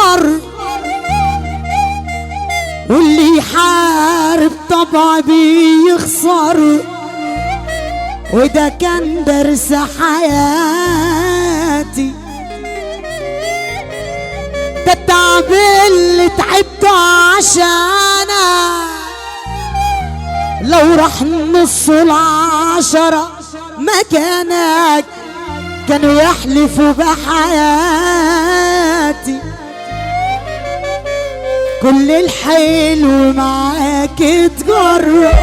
اصفر، واللي يحارب طبعا بيخسر، وده كان درس حياتي. ده التعب اللي تعبته عشانه، لو راح نص العشرة مكانك كانوا يحلفوا بحياتي. كل الحلو معاك تجرب،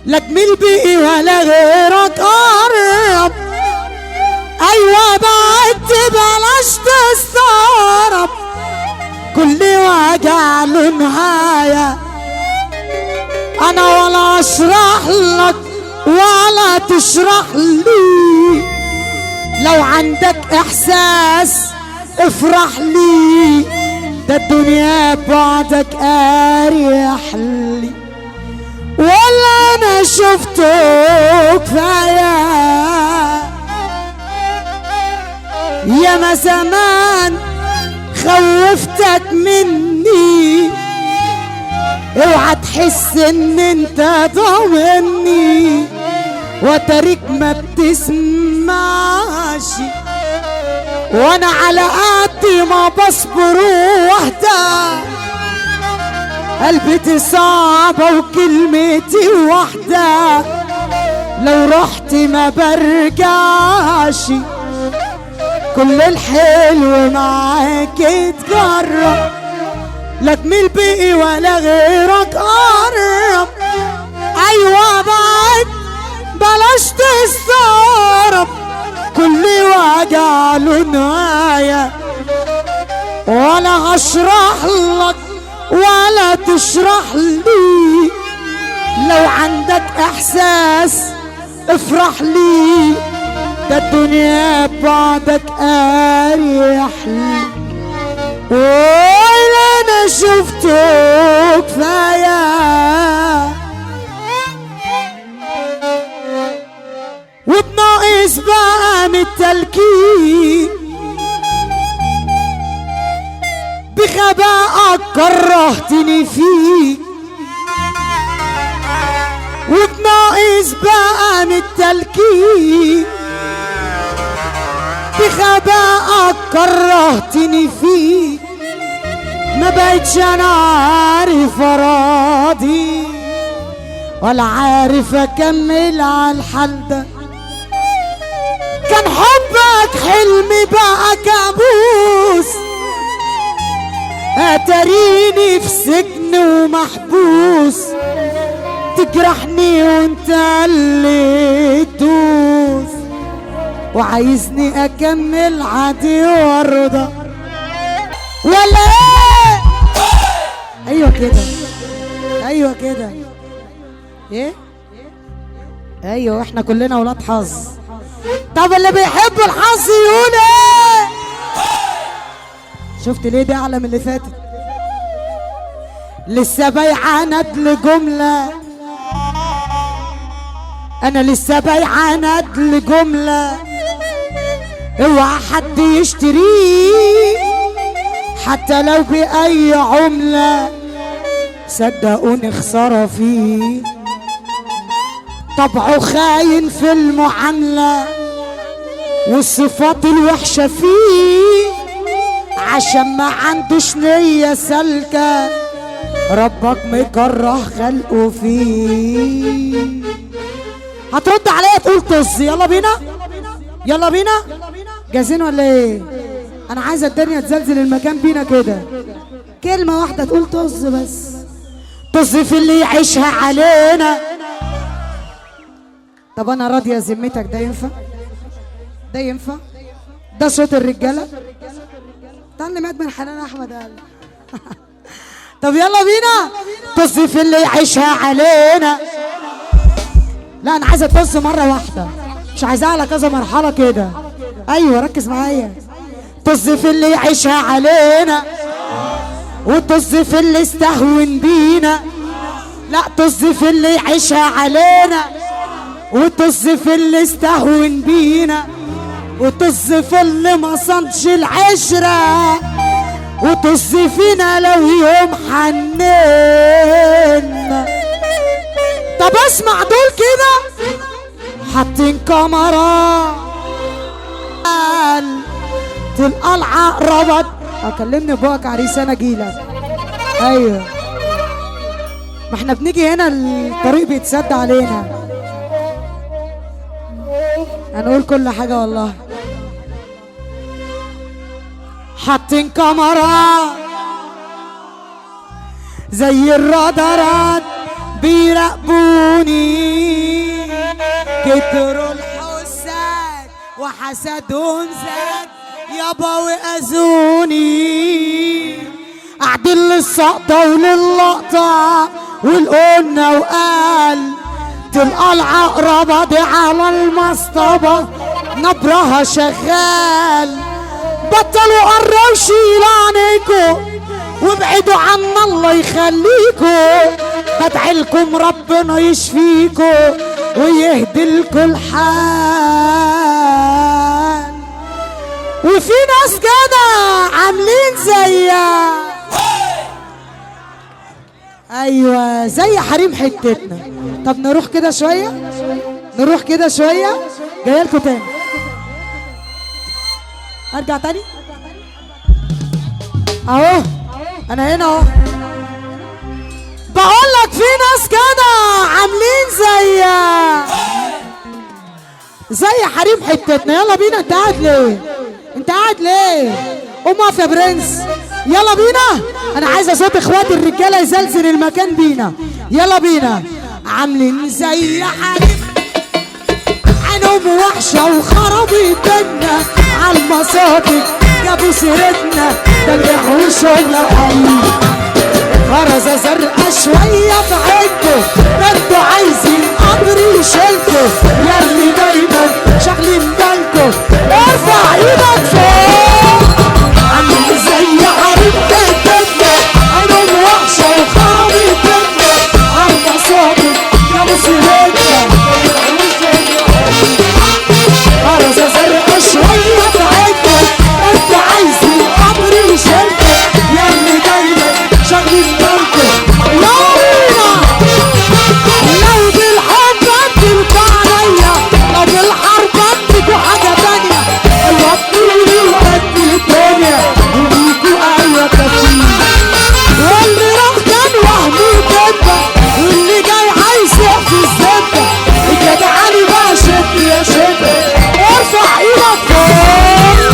لا تميل بيه ولا غيرك قرب. ايوه بعدت بلاش تستغرب، كل وجع له نهايه. انا ولا اشرح لك ولا تشرح لي، لو عندك احساس افرح لي. ده الدنيا بعدك اريح لي، ولا انا شفته كفايه. يا ما زمان خوفتك مني، اوعى تحس ان انت ضامني، وتاريك ما بتسمعش. وانا على قدي ما بصبر واهدى، قلبتي صعبة وكلمتي واحدة، لو رحت ما برجعش. كل الحلو معاك تجرب، لا تميل بقي ولا غيرك قرب. ايوه بعد بلاش تستغرب، كل وجع له نهاية. ولا هشرح لك ولا تشرح لي، لو عندك احساس افرح لي. ده الدنيا بعدك اريح لي، ولا انا شفته كفايه. وبناقص بقى من التلكيك، بغبائك كرهتني فيك. وبناقص بقى من التلكيك، بغبائك كرهتني فيك. ما بقتش انا عارف اراضي، ولا عارف اكمل على الحال ده. كان حبك حلمي بقى كابوس، اتريني في سجن ومحبوس. تجرحني وانت اللي تدوس، وعايزني اكمل عادي وارضى ولا ايه؟ ايوه كده، ايوه كده. ايه؟ ايوه احنا كلنا ولاد حظ. طب اللي بيحب الحظ يقول ايه؟ شفت ليه ده اعلى من اللي فاتت؟ لسه بايعه ندل جمله، انا لسه بايعه ندل جمله. اوعى حد يشتريه حتى لو باي عمله، صدقوني خساره فيه. طبعه خاين في المعامله، والصفات الوحشه فيه، عشان ما عندوش نيه سالكه، ربك مكره خلقه فيه. هترد عليا تقول طز. يلا بينا، يلا بينا. جاهزين ولا ايه؟ انا عايزه الدنيا تزلزل المكان بينا كده. كلمه واحده تقول طز بس. طز في اللي يعيشها علينا. طب انا راضيه ذمتك، ده ينفع؟ ده ينفع؟ ده صوت الرجاله؟ تعلمات من حنان احمد قال. طب يلا بينا. طز في اللي يعيشها علينا. لا انا عايزه تبص مره واحده، مش عايزاها على كذا مرحله كده. ايوه ركز معايا. طز في اللي يعيشها علينا، وطز في اللي استهون بينا. لا طز في اللي يعيشها علينا، وطز في اللي استهون بينا، وطز في اللي ما صنش العشره. وطز فينا لو يوم حننا. طب اسمع دول كده حاطين كاميرا تلقى العقربة. اكلمني بوك عريس انا اجيلك. ايوه ما احنا بنيجي هنا الطريق بيتسد علينا. هنقول كل حاجة والله. حاطين كاميرا زي الرادارات بيراقبوني. كتروا الحساد وحسدهم زاد يابا وأذوني. قاعدين للسقطة وللقطة والقلنا وقال تلقى العقربة دي على المصطبة نبرها شغال. بطلوا قروا شيل عينيكوا وابعدوا عنا الله يخليكوا. بدعيلكم ربنا يشفيكوا ويهدلكوا الحال. وفي ناس كده عاملين زي ايوه زي حريم حتتنا. طب نروح كده شويه، نروح كده شويه. جايلكوا تاني، ارجع تاني اهو. انا هنا اهو. بقول لك في ناس كده عاملين زي حريم حتتنا. يلا بينا. انت قاعد ليه؟ انت قاعد ليه؟ قوم اقف يا برنس. يلا بينا. انا عايزه صوت اخواتي الرجاله يزلزل المكان بينا. يلا بينا. عاملين زي حريم عينهم وحشه وخربوا الدنيا عالمصاطب جابوا سيرتنا دلعوا شغل حلو. غرزه زرقاء شويه في عينكوا انتوا عايزين قدر يشيلكوا. ياللي دايما شاغلين بالكوا ارفع ايدك فوق. عاملين زي حريم حتتنا عينهم وحشه وخربوا الدنيا عالمصاطب جابوا سيرتنا. غرزه زرقاء شويه في عينكوا انتوا عايزين قدر يشيلكوا. ياللي دايما شاغلين بالكوا. لو بالحب انتوا عليا، لو بالحرب انتوا حاجه تانيه. ايوه بتقولي وقت الدنيا وليكوا ايوه كتير. واللي راح كان وهمي كده واللي جاي هيسيح في الزبده. الجدعاني بقى شد يا شد ارفع ايدك فوق.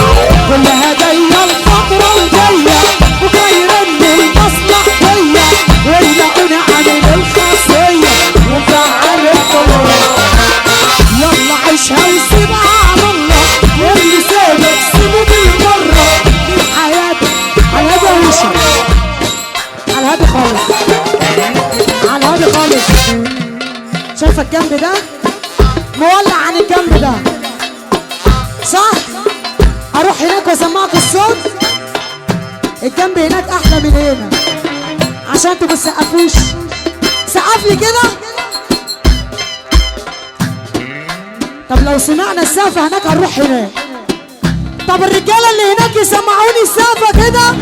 كلها جايه الفتره الجايه وجايين المصلح فيا ويلاقوني عامل الخاصيه ومفعل الطلاق. يلا عيشها وسيبها على الله واللي سابك سيبه بالمره من حياتك. على الهادي وشك، على الهادي خالص، على الهادي خالص. شايفه الجنب ده مولع عن الجنب ده صح؟ اروح هناك واسمعك الصوت. الجنب هناك احلى من هنا عشان انتوا بتسقفوش. سقف لي كده. طب لو سمعنا السقفه هناك هنروح هناك. طب الرجاله اللي هناك يسمعوني السقفه كده.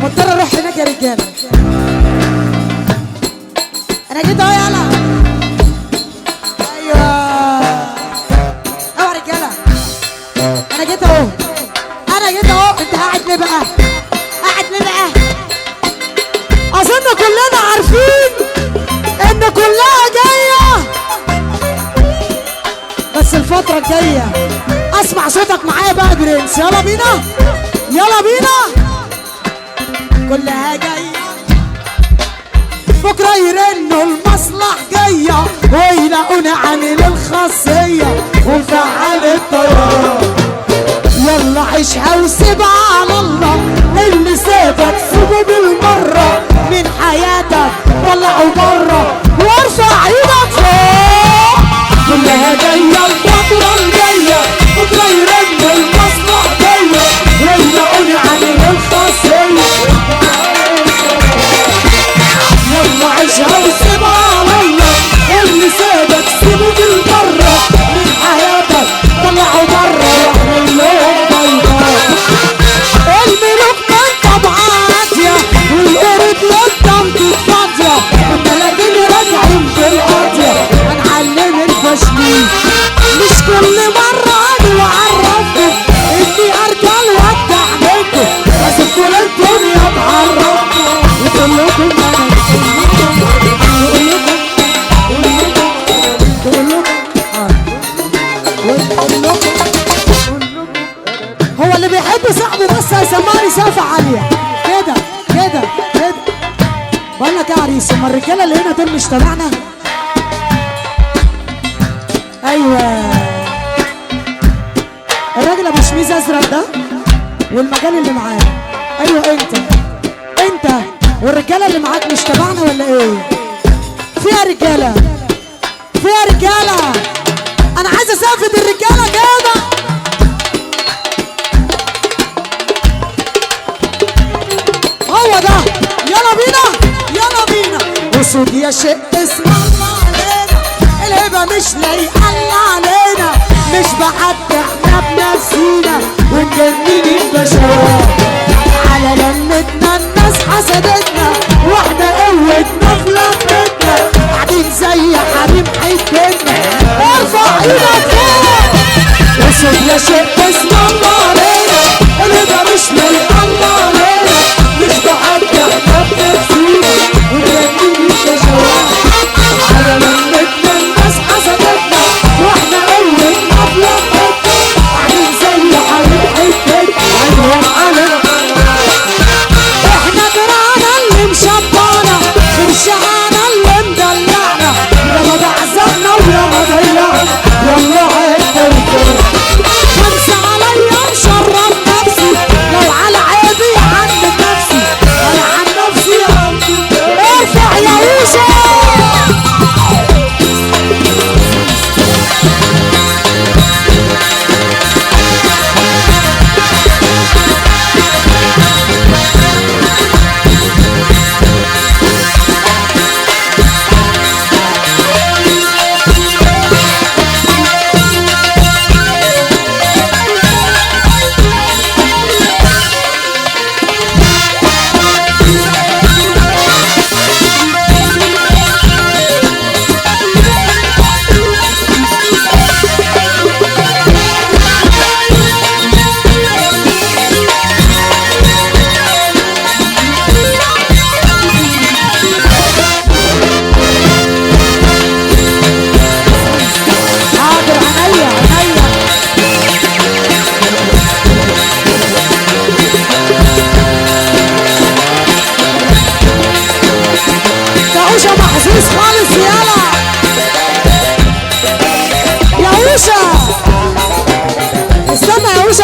مضطر اروح هناك يا رجاله. انا جيت اهو. يلا ايوه اوعى رجاله. انا جيت اهو، انا جيت اهو. انت قاعد ليه بقى؟ قاعد ليه بقى؟ اظن كلنا عارفين ان كلها جايه، بس الفتره الجايه اسمع صوتك معايا بقى يا برنس. يلا بينا، يلا بينا. كلها جايه بكره يرنوا المصلح جايه ويلاقوني عامل الخاصيه ومفعل الطياره. يلا عيشها وسيبها على الله اللي سابك سيبه بالمره من حياتك طلعوا بره وارفع ايدك فوق. كلها جايه الفتره الجايه بكره يرنوا المصلح جايه ويلاقوني عامل الخاصيه. يلا عيشها وسيبها على الله اللي سابك سيبه بالمره من حياتك طلعوا لك يا عريس، هما الرجاله اللي هنا دول مش تبعنا؟ ايوه الراجل ابو شميز ازرق ده والمجال اللي معاه. ايوه انت والرجاله اللي معاك مش تبعنا ولا ايه؟ فيها رجاله انا عايز اسافد الرجاله كده. هو ده، يلا بينا وصود يا شيء اسم الله علينا، الهبه مش لايقه علينا، مش بحد احنا بنفسينا ونجنن البشوات على لمتنا، الناس حسدتنا واحنا قوتنا في لمتنا، قاعدين زي حريم حيتنا. ارفع ايدك فوق وصود يا شيء اسم الله علينا، الهبه مش لايقه علينا، مش بحد احنا بنفسينا ونجنن البشوات على لمتنا، الناس حسدتنا واحنا قوتنا في لمتنا، قاعدين زي حريم حيتنا. عينهم علينا احنا دراعنا اللي مشبعنا، فرشعنا اللي مدلعنا، يا ما بعزقنا ويا ما ضيعنا، والله عدت خمسة عليا مشرف نفسي، لو على عيبي عند نفسي، انا عن نفسي ارفع يا يوسف.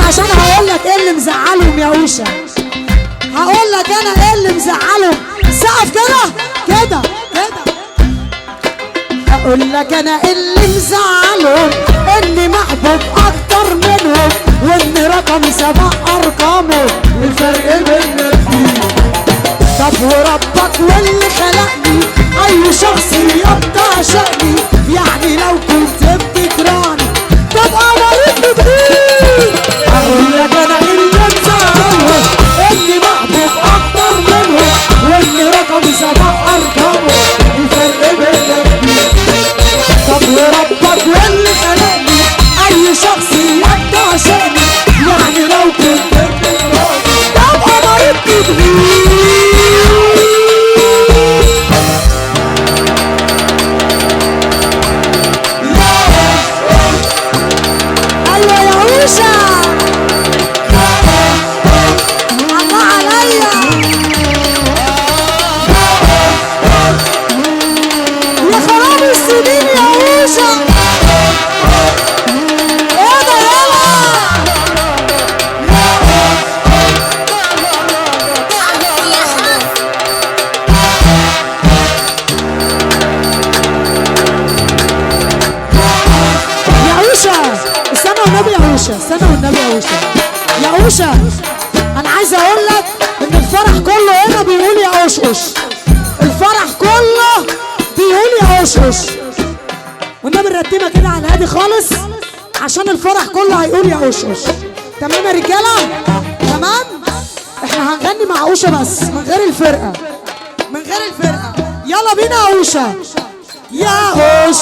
عشان هقول لك ايه اللي مزعلهم يا وشا، هقول لك انا ايه اللي مزعلهم. سقف كده هقول لك انا ايه اللي مزعلهم، اني محبوب اكتر منهم، وان رقمي سبق ارقامه، الفرق بيننا كبير. طب وربك واللي خلقني، اي شخص يقطع شأني، يعني لو كنت بتكرهني تبقى مريض بتغير. هقول لك انا اللي مزعلهم، اني محبوب اكتر منهم، وان رقمي سبق ارقامه، الفرق بيننا كبير. طب وربك واللي خلقني، اي شخص يقطع شأني، يعني لو كنت بتكرهني تبقى مريض بتغير. استنى والنبي يا اوشا، انا عايز اقول لك ان الفرح كله هنا بيقول يا اوشوش، الفرح كله بيقول يا اوشوش، والنبي نرتبها كده على هادي خالص عشان الفرح كله هيقول يا اوشوش. تمام يا رجاله؟ تمام. احنا هنغني مع اوشا بس من غير الفرقه، يلا بينا يا اوشا. يا اوش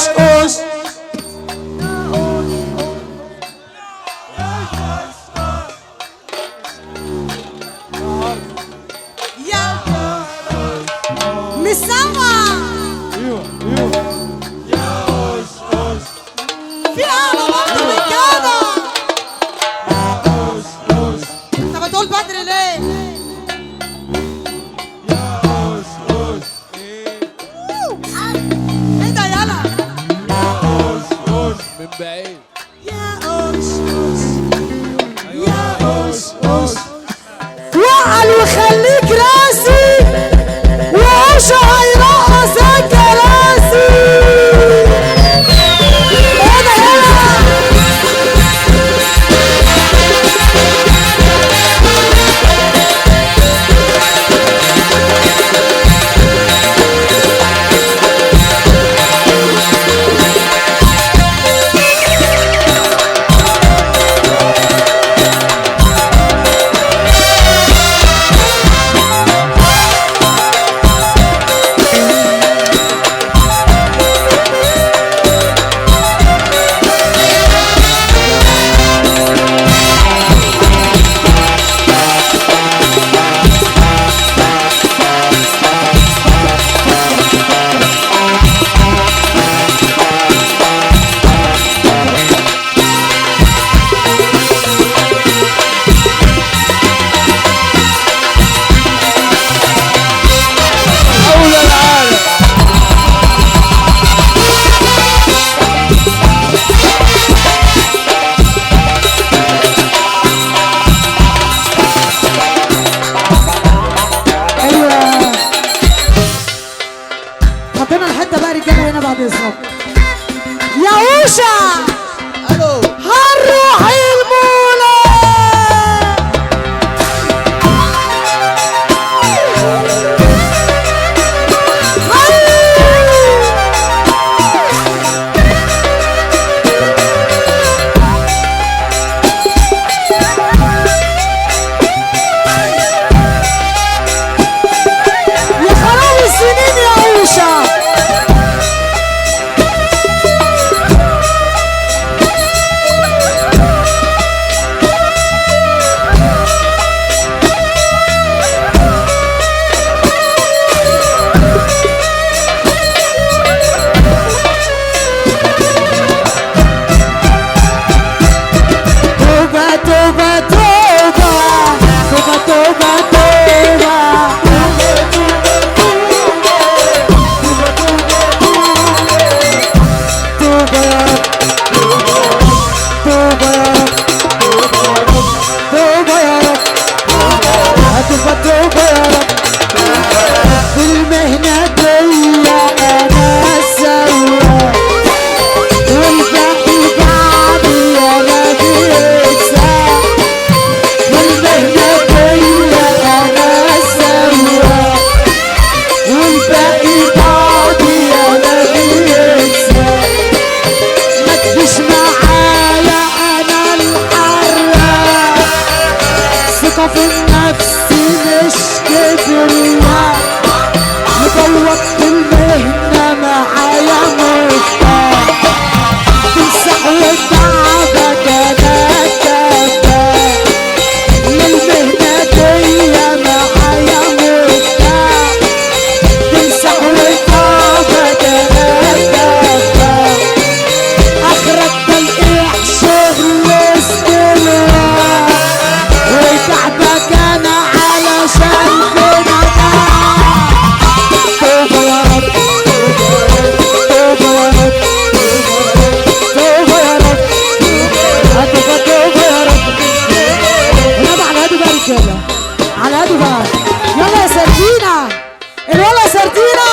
الولا سردينا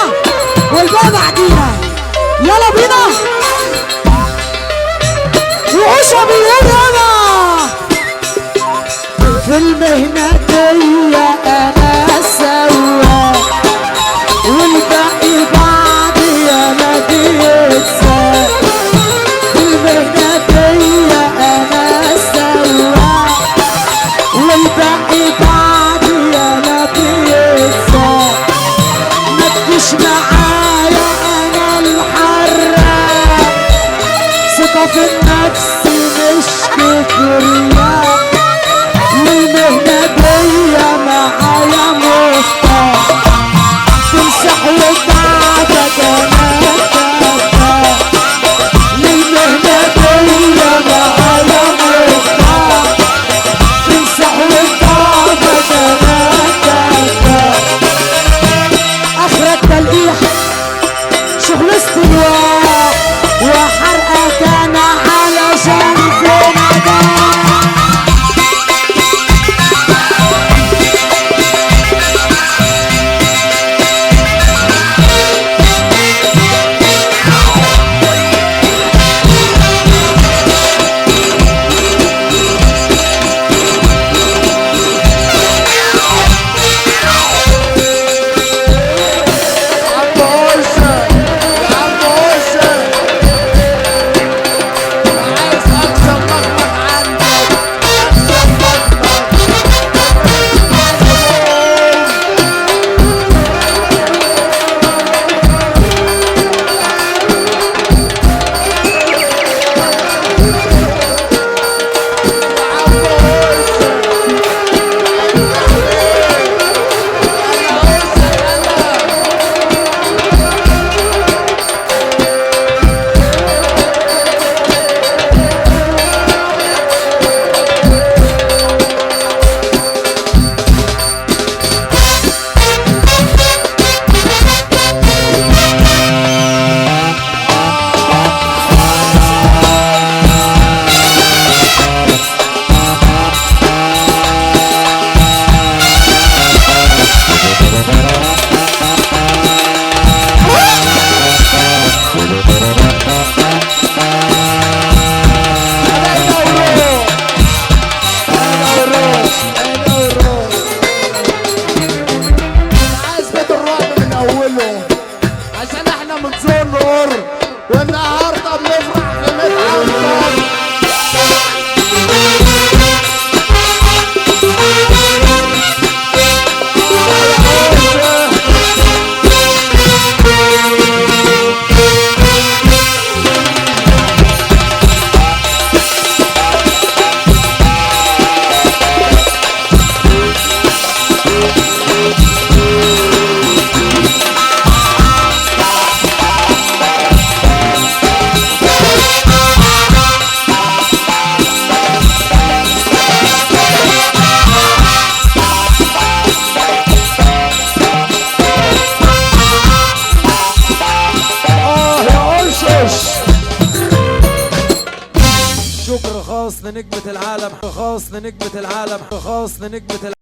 والباقي بعدينا. يلا بينا وعشا بيقول انا في المهنة دي انا سواق والباقي بعدي انا بيتساق. في المهنة دي انا سواق والباقي بعدي انا بيتساق. ما تجيش معايا انا الحراق، ثقة في النفس مش كبرياء. والمهنة دي معايا مفتاح، تمسح وتعبك انا تفتح. للمهنة دي معايا مفتاح، تمسح وتعبك انا تفتح. اخرك تلقيح شغل استواء وحرقك انا علشان في نجاح. عشان احنا متزنور والنهارده بنفرح في متعنطر. شكر خاص لنجمة العالم، خاص لنجمة العالم، خاص لنجمة العالم.